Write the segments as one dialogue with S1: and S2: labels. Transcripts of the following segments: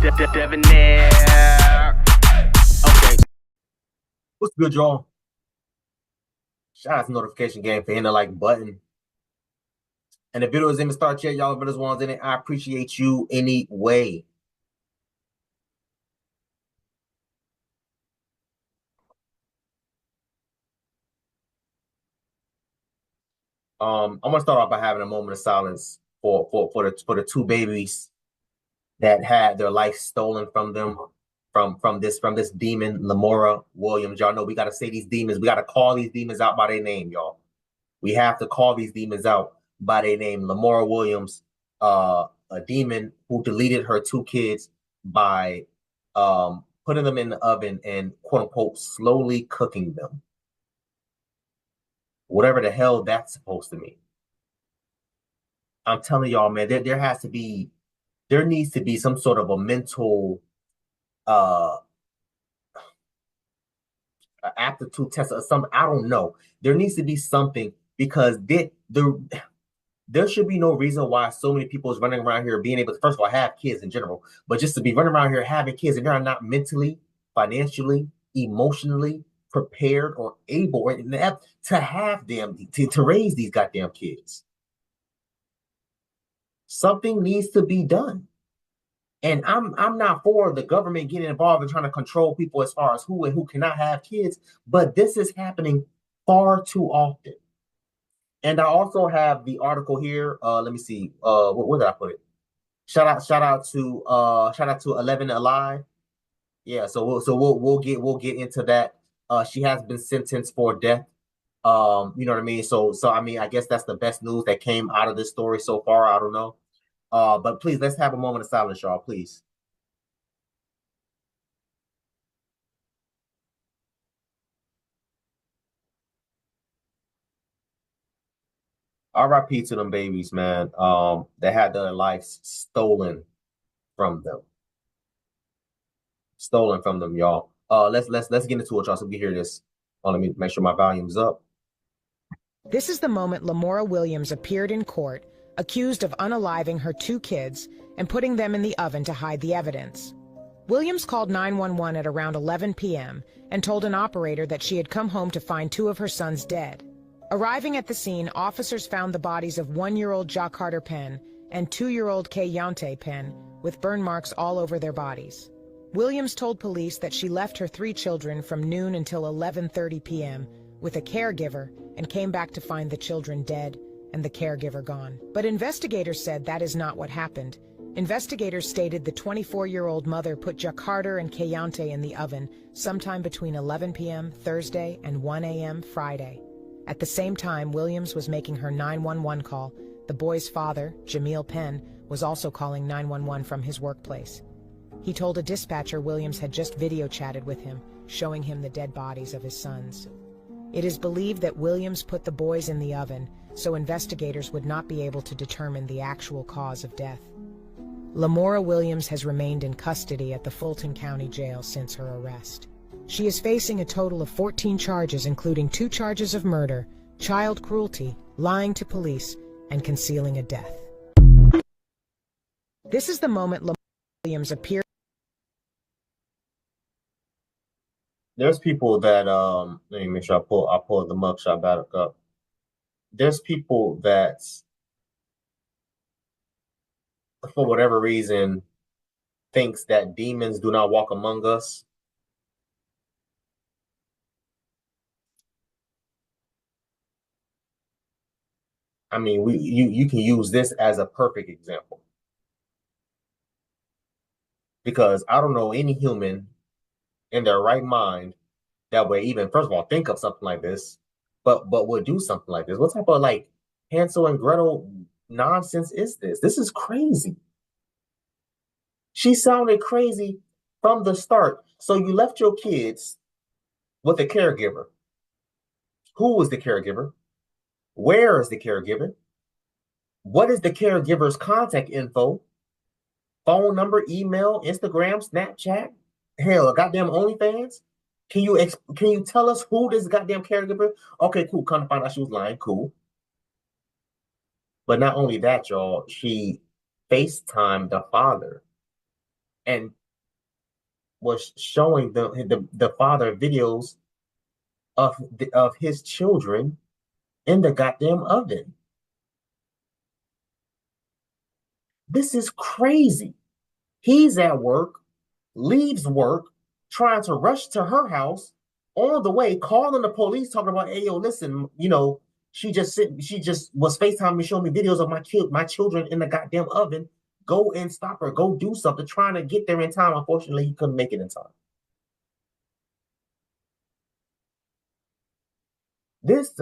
S1: Debonair. Okay.
S2: What's good, y'all? Shout out to Notification Game for hitting the like button. And the video is in the start yet, y'all. If there's ones in it, I appreciate you anyway. I'm gonna start off by having a moment of silence for the two babies that had their life stolen from them from this demon, Lamora Williams. Y'all know we gotta say these demons, we gotta call these demons out by their name, y'all. We have to call these demons out by their name. Lamora Williams, a demon who deleted her two kids by putting them in the oven and quote unquote slowly cooking them. Whatever the hell that's supposed to mean. I'm telling y'all, man, there needs to be some sort of a mental aptitude test or something. I don't know. There needs to be something because there should be no reason why so many people is running around here being able to, first of all, have kids in general, but just to be running around here having kids and they're not mentally, financially, emotionally prepared or able or to have them to raise these goddamn kids. Something needs to be done. And I'm not for the government getting involved in trying to control people as far as who and who cannot have kids, but this is happening far too often. And I also have the article here. Let me see. Where did I put it? Shout out to 11 Alive. Yeah, so we'll get into that. She has been sentenced for death. You know what I mean? So I mean, I guess that's the best news that came out of this story so far. I don't know. But please, let's have a moment of silence, y'all, please. RIP to them babies, man. That had their lives stolen from them. Stolen from them, y'all. Let's get into it, y'all, so we can hear this. Let me make sure my volume's up.
S3: This is the moment Lamora Williams appeared in court, accused of unaliving her two kids and putting them in the oven to hide the evidence. Williams called 911 at around 11 p.m. and told an operator that she had come home to find two of her sons dead. Arriving at the scene, officers found the bodies of 1-year-old Jakarta Penn and 2-year-old Kayante Penn with burn marks all over their bodies. Williams told police that she left her 3 children from noon until 11:30 p.m. with a caregiver and came back to find the children dead and the caregiver gone. But investigators said that is not what happened. Investigators stated the 24-year-old mother put Jakarta and Kayante in the oven sometime between 11 p.m. Thursday and 1 a.m. Friday. At the same time Williams was making her 911 call, the boy's father, Jamil Penn, was also calling 911 from his workplace. He told a dispatcher Williams had just video chatted with him, showing him the dead bodies of his sons. It is believed that Williams put the boys in the oven so investigators would not be able to determine the actual cause of death. Lamora Williams has remained in custody at the Fulton County Jail since her arrest. She is facing a total of 14 charges, including 2 charges of murder, child cruelty, lying to police, and concealing a death. This is the moment Lamora Williams appeared.
S2: There's people that let me make sure I pull the mugshot back up. There's people that for whatever reason thinks that demons do not walk among us. I mean, you can use this as a perfect example. Because I don't know any human in their right mind that would even, first of all, think of something like this, but would do something like this. What type of like Hansel and Gretel nonsense is this? This is crazy. She sounded crazy from the start. So you left your kids with a caregiver. Who was the caregiver? Where is the caregiver? What is the caregiver's contact info? Phone number, email, Instagram, Snapchat, hell, goddamn OnlyFans. Can you tell us who this goddamn caregiver? Okay, cool. Come to find out she was lying. Cool. But not only that, y'all, she FaceTimed the father and was showing the father videos of his children in the goddamn oven. This is crazy. He's at work, leaves work, trying to rush to her house, on the way, calling the police, talking about, hey, yo, listen, she just was FaceTiming me, showing me videos of my children in the goddamn oven. Go and stop her. Go do something. Trying to get there in time. Unfortunately, he couldn't make it in time. This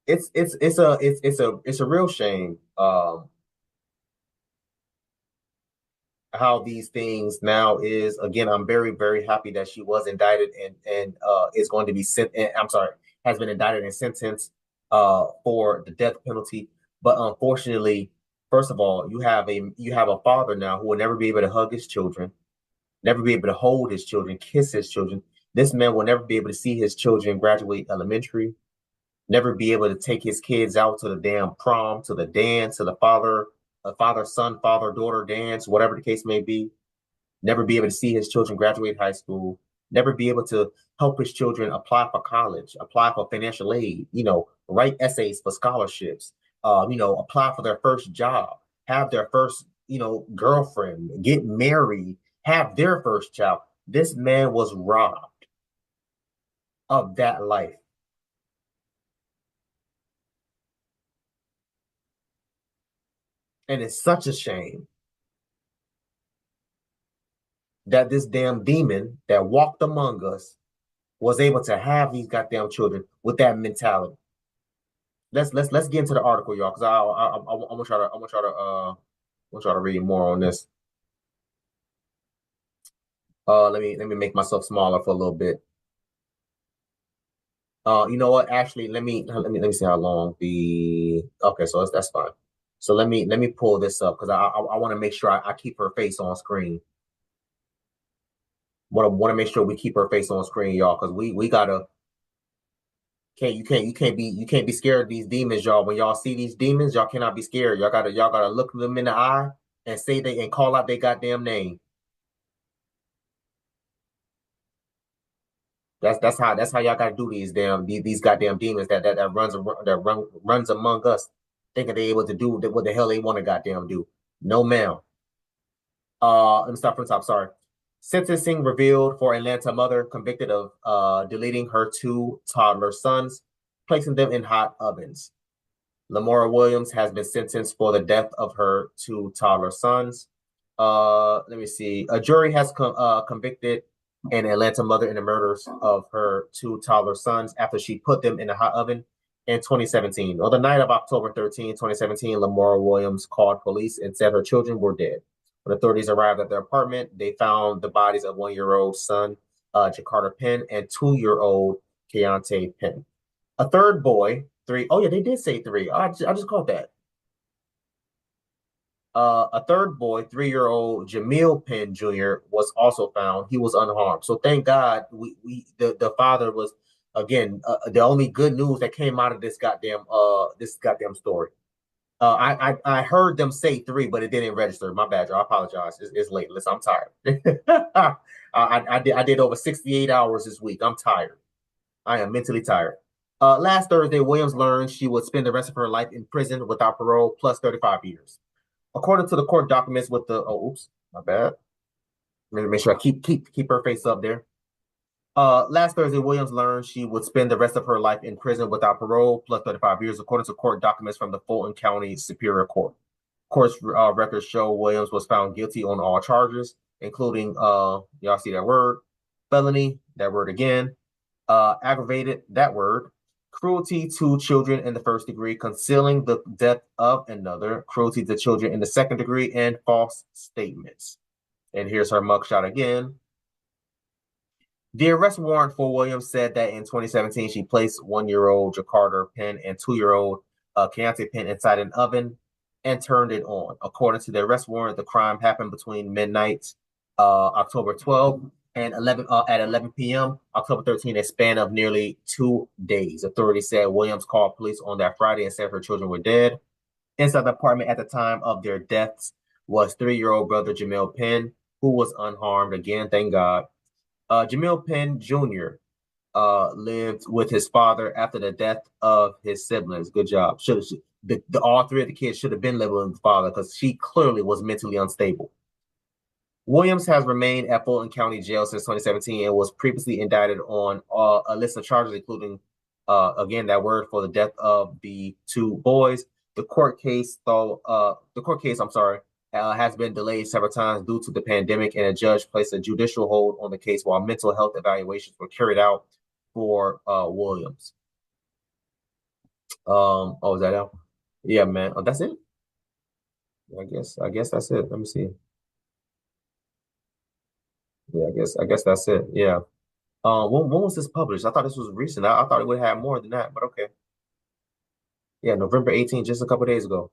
S2: it's a real shame how these things now is. Again, I'm very, very happy that she was indicted and is going to be sent. I'm sorry, has been indicted and sentenced for the death penalty. But unfortunately, first of all, you have a father now who will never be able to hug his children, never be able to hold his children, kiss his children. This man will never be able to see his children graduate elementary, never be able to take his kids out to the damn prom, to the dance, to the father son, father daughter dance, whatever the case may be. Never be able to see his children graduate high school. Never be able to help his children apply for college, apply for financial aid. Write essays for scholarships. Apply for their first job, have their first girlfriend, get married, have their first child. This man was robbed of that life. And it's such a shame that this damn demon that walked among us was able to have these goddamn children with that mentality. Let's get into the article, y'all, because I want y'all to read more on this. Let me make myself smaller for a little bit. You know what? Actually, let me see how long the. Okay, so that's fine. So let me pull this up because I want to make sure I keep her face on screen. Want to make sure we keep her face on screen, y'all, because we gotta. You can't be scared of these demons, y'all. When y'all see these demons, y'all cannot be scared. Y'all gotta look them in the eye and and call out their goddamn name. That's how y'all gotta do these goddamn demons that runs among us, thinking they able to do what the hell they want to goddamn do. No, ma'am. Let me start from the top. Sorry. Sentencing revealed for Atlanta mother convicted of deleting her 2 toddler sons, placing them in hot ovens. Lamora Williams has been sentenced for the death of her 2 toddler sons. Let me see. A jury has convicted an Atlanta mother in the murders of her 2 toddler sons after she put them in a hot oven in 2017. On the night of October 13, 2017, Lamora Williams called police and said her children were dead. When authorities arrived at their apartment, they found the bodies of 1-year-old son, Jakarta Penn, and 2-year-old Keontae Penn. A third boy, 3. Oh, yeah, they did say 3. I just caught that. A third boy, 3-year-old Jamil Penn Jr., was also found. He was unharmed. So thank God the father was, again, the only good news that came out of this goddamn story. I heard them say 3, but it didn't register. My bad, y'all. I apologize. It's late. Listen, I'm tired. I did over 68 hours this week. I'm tired. I am mentally tired. Last Thursday, Williams learned she would spend the rest of her life in prison without parole plus 35 years. According to the court documents with the my bad. Let me make sure I keep her face up there. Last Thursday, Williams learned she would spend the rest of her life in prison without parole plus 35 years, according to court documents from the Fulton County Superior Court. Court's records show Williams was found guilty on all charges, including y'all see that word, felony, that word again, aggravated, that word, cruelty to children in the first degree, concealing the death of another, cruelty to children in the second degree, and false statements. And here's her mugshot again. The arrest warrant for Williams said that in 2017, she placed 1-year-old Jakarta Penn and 2-year-old Keontae Penn inside an oven and turned it on. According to the arrest warrant, the crime happened between midnight, October 12th and at 11 p.m. October 13th, a span of nearly 2 days. Authorities said Williams called police on that Friday and said her children were dead. Inside the apartment at the time of their deaths was 3-year-old brother Jamil Penn, who was unharmed. Again, thank God. Jamil Penn Jr. Lived with his father after the death of his siblings. Good job. All three of the kids should have been living with the father because she clearly was mentally unstable. Williams has remained at Fulton County Jail since 2017 and was previously indicted on a list of charges, including, again, that word for the death of the 2 boys. The court case, has been delayed several times due to the pandemic, and a judge placed a judicial hold on the case while mental health evaluations were carried out for Williams. Is that out? Yeah, man. Oh, that's it. I guess that's it. Let me see. Yeah, I guess that's it. Yeah. When was this published? I thought this was recent. I thought it would have more than that, but okay. Yeah, November 18th, just a couple days ago.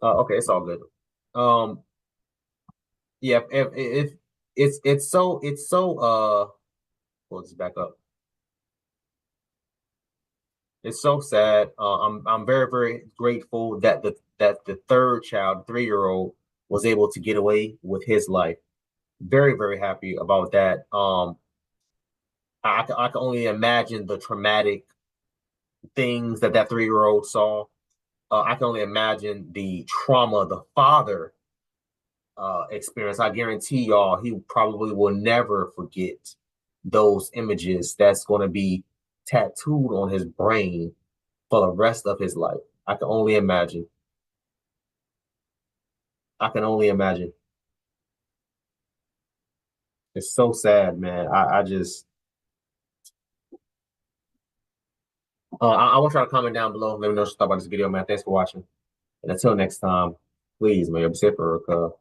S2: Okay, it's all good. Yeah, if it's so we'll just back up. It's so sad. I'm very, very grateful that the third child, 3-year-old, was able to get away with his life. Very, very happy about that. I can only imagine the traumatic things that 3-year-old saw. I can only imagine the trauma the father experienced. I guarantee y'all, he probably will never forget those images. That's going to be tattooed on his brain for the rest of his life. I can only imagine. I can only imagine. It's so sad, man. I just I want y'all to comment down below. Let me know what you thought about this video, man. Thanks for watching. And until next time, please, man, be safe, Erica.